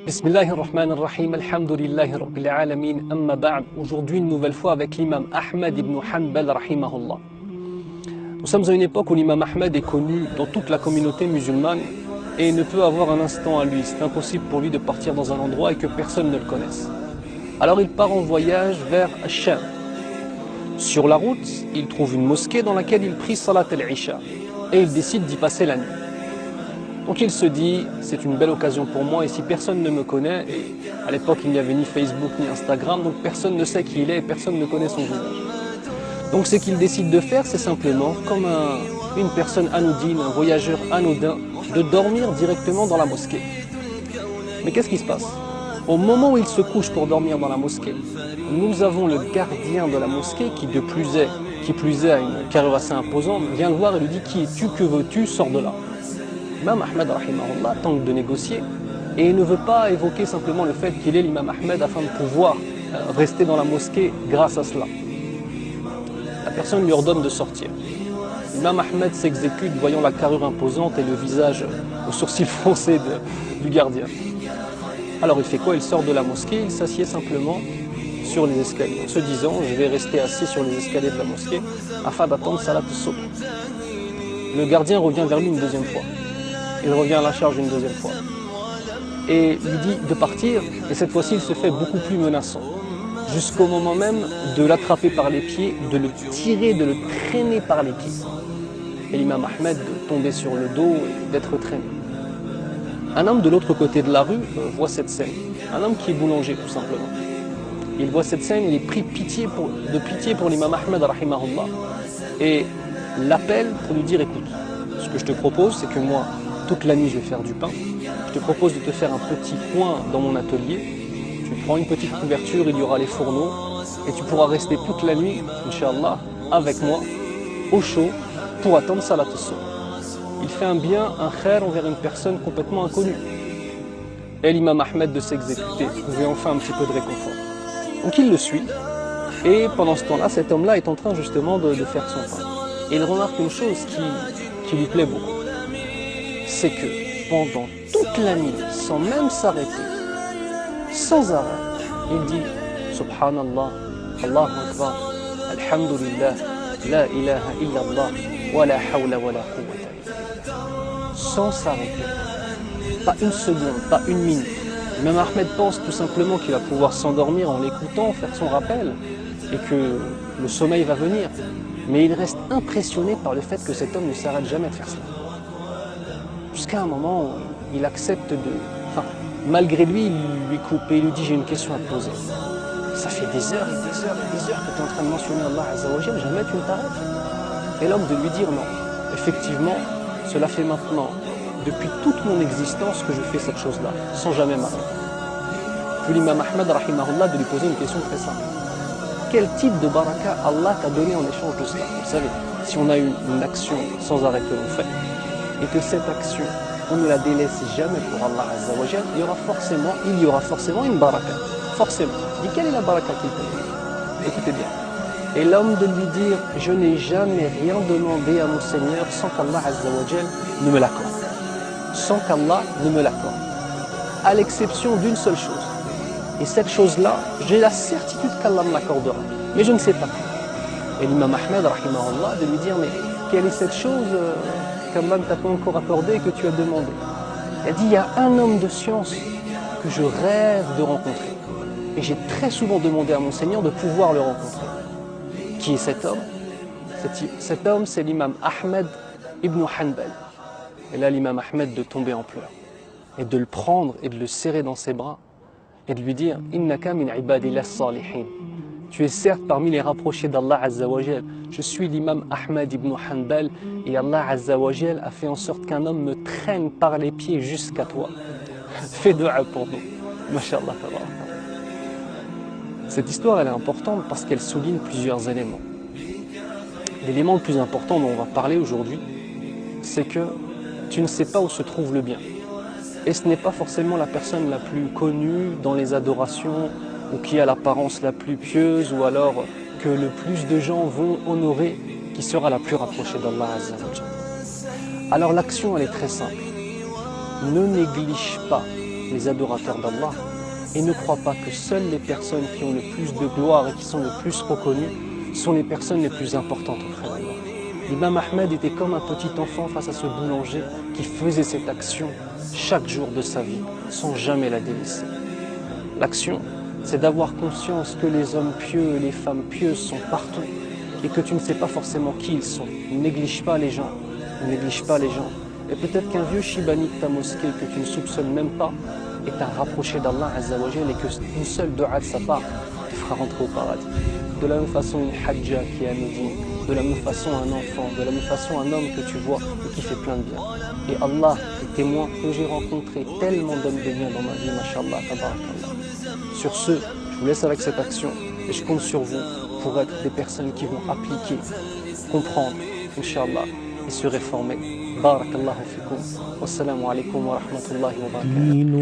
Bismillahirrahmanirrahim, alhamdulillahi rabbil alamin, amma ba'd. Aujourd'hui, une nouvelle fois avec l'imam Ahmed ibn Hanbal, rahimahullah. Nous sommes à une époque où l'imam Ahmed est connu dans toute la communauté musulmane et ne peut avoir un instant à lui. C'est impossible pour lui de partir dans un endroit et que personne ne le connaisse. Alors il part en voyage vers Sham. Sur la route, il trouve une mosquée dans laquelle il prie Salat al-Isha et il décide d'y passer la nuit. Donc il se dit, c'est une belle occasion pour moi et si personne ne me connaît, et à l'époque il n'y avait ni Facebook ni Instagram, donc personne ne sait qui il est et personne ne connaît son visage. Donc ce qu'il décide de faire, c'est simplement, comme une personne anodine, un voyageur anodin, de dormir directement dans la mosquée. Mais qu'est-ce qui se passe? Au moment où il se couche pour dormir dans la mosquée, nous avons le gardien de la mosquée qui plus est a une carrure assez imposante, vient le voir et lui dit, qui es-tu, que veux-tu, sors de là. L'imam Ahmed rahimahullah tente de négocier et il ne veut pas évoquer simplement le fait qu'il est l'imam Ahmed afin de pouvoir rester dans la mosquée grâce à cela. La personne lui ordonne de sortir. L'imam Ahmed s'exécute voyant la carrure imposante et le visage aux sourcils froncés du gardien. Alors il fait quoi? Il sort de la mosquée, il s'assied simplement sur les escaliers en se disant je vais rester assis sur les escaliers de la mosquée afin d'attendre Salat al-Subh. Le gardien revient vers lui une deuxième fois. Il revient à la charge une deuxième fois et lui dit de partir, et cette fois-ci il se fait beaucoup plus menaçant jusqu'au moment même de l'attraper par les pieds, de le tirer, de le traîner par les pieds et l'imam Ahmed de tomber sur le dos et d'être traîné. Un homme de l'autre côté de la rue voit cette scène, un homme qui est boulanger tout simplement. Il voit cette scène, il est pris de pitié pour l'imam Ahmed rahimahullah et l'appelle pour lui dire écoute, ce que je te propose c'est que moi toute la nuit je vais faire du pain, je te propose de te faire un petit coin dans mon atelier, tu prends une petite couverture, il y aura les fourneaux et tu pourras rester toute la nuit, Inch'Allah, avec moi, au chaud, pour attendre Salat al-Subh. Il fait un bien, un khair envers une personne complètement inconnue. Et l'imam Ahmed de s'exécuter, trouver enfin un petit peu de réconfort. Donc il le suit et pendant ce temps-là, cet homme-là est en train justement de faire son pain. Et il remarque une chose qui lui plaît beaucoup. C'est que pendant toute la nuit, sans même s'arrêter, sans arrêt, il dit Subhanallah, Allahu Akbar, Alhamdulillah, La ilaha illallah, wa la hawla wa la quwwata. Sans s'arrêter, pas une seconde, pas une minute. Même Ahmed pense tout simplement qu'il va pouvoir s'endormir en l'écoutant, faire son rappel, et que le sommeil va venir. Mais il reste impressionné par le fait que cet homme ne s'arrête jamais de faire cela. Jusqu'à un moment où il accepte malgré lui, il lui coupe et il lui dit j'ai une question à te poser. Ça fait des heures et des heures et des heures que tu es en train de mentionner Allah Azza wa Jal, jamais tu ne t'arrêtes. Et l'homme de lui dire non, effectivement, cela fait maintenant, depuis toute mon existence que je fais cette chose-là, sans jamais m'arrêter. Puis l'imam Ahmed rahimahullah de lui poser une question très simple. Quel type de baraka Allah t'a donné en échange de cela? Vous savez, si on a une action sans arrêt que l'on fait, et que cette action, on ne la délaisse jamais pour Allah Azza wa Jal, il y aura forcément une baraka. Forcément. Il dit, quelle est la baraka qu'il peut? Écoutez bien. Et l'homme de lui dire, je n'ai jamais rien demandé à mon Seigneur sans qu'Allah Azza wa Jal ne me l'accorde. Sans qu'Allah ne me l'accorde. À l'exception d'une seule chose. Et cette chose-là, j'ai la certitude qu'Allah me l'accordera. Mais je ne sais pas. Et l'imam Ahmed, rahimahullah, de lui dire, mais quelle est cette chose qu'Allah ne t'a pas encore accordé et que tu as demandé? Il a dit, il y a un homme de science que je rêve de rencontrer. Et j'ai très souvent demandé à mon Seigneur de pouvoir le rencontrer. Qui est cet homme? Cet homme, c'est l'imam Ahmed ibn Hanbal. Et là, l'imam Ahmed de tomber en pleurs. Et de le prendre et de le serrer dans ses bras. Et de lui dire, Innaka min ibadillah salihin. Tu es certes parmi les rapprochés d'Allah Azza wa Jal. Je suis l'imam Ahmed ibn Hanbal et Allah Azza wa Jal a fait en sorte qu'un homme me traîne par les pieds jusqu'à toi. Fais dua pour nous. Masha'Allah. Cette histoire elle est importante parce qu'elle souligne plusieurs éléments. L'élément le plus important dont on va parler aujourd'hui, c'est que tu ne sais pas où se trouve le bien. Et ce n'est pas forcément la personne la plus connue dans les adorations ou qui a l'apparence la plus pieuse ou alors que le plus de gens vont honorer qui sera la plus rapprochée d'Allah Azza wa Jal. Alors l'action elle est très simple. ne néglige pas les adorateurs d'Allah et ne crois pas que seules les personnes qui ont le plus de gloire et qui sont le plus reconnues sont les personnes les plus importantes auprès d'Allah. L'imam Ahmed était comme un petit enfant face à ce boulanger qui faisait cette action chaque jour de sa vie sans jamais la délaisser. L'action, c'est d'avoir conscience que les hommes pieux et les femmes pieuses sont partout et que tu ne sais pas forcément qui ils sont. Ne néglige pas les gens, ne néglige pas les gens. Et peut-être qu'un vieux shibani de ta mosquée que tu ne soupçonnes même pas est un rapproché d'Allah Azza wa Jal et qu'une seule dua de sa part te fera rentrer au paradis. De la même façon, une hajja qui est anodine, de la même façon un enfant, de la même façon un homme que tu vois et qui fait plein de bien. Et Allah est témoin que j'ai rencontré tellement d'hommes de bien dans ma vie, mashallah, tabarakallah. Sur ce, je vous laisse avec cette action et je compte sur vous pour être des personnes qui vont appliquer, comprendre, Inch'Allah, et se réformer. Barakallahu fikum. Wassalamu alaikum wa rahmatullahi wa barakatuh.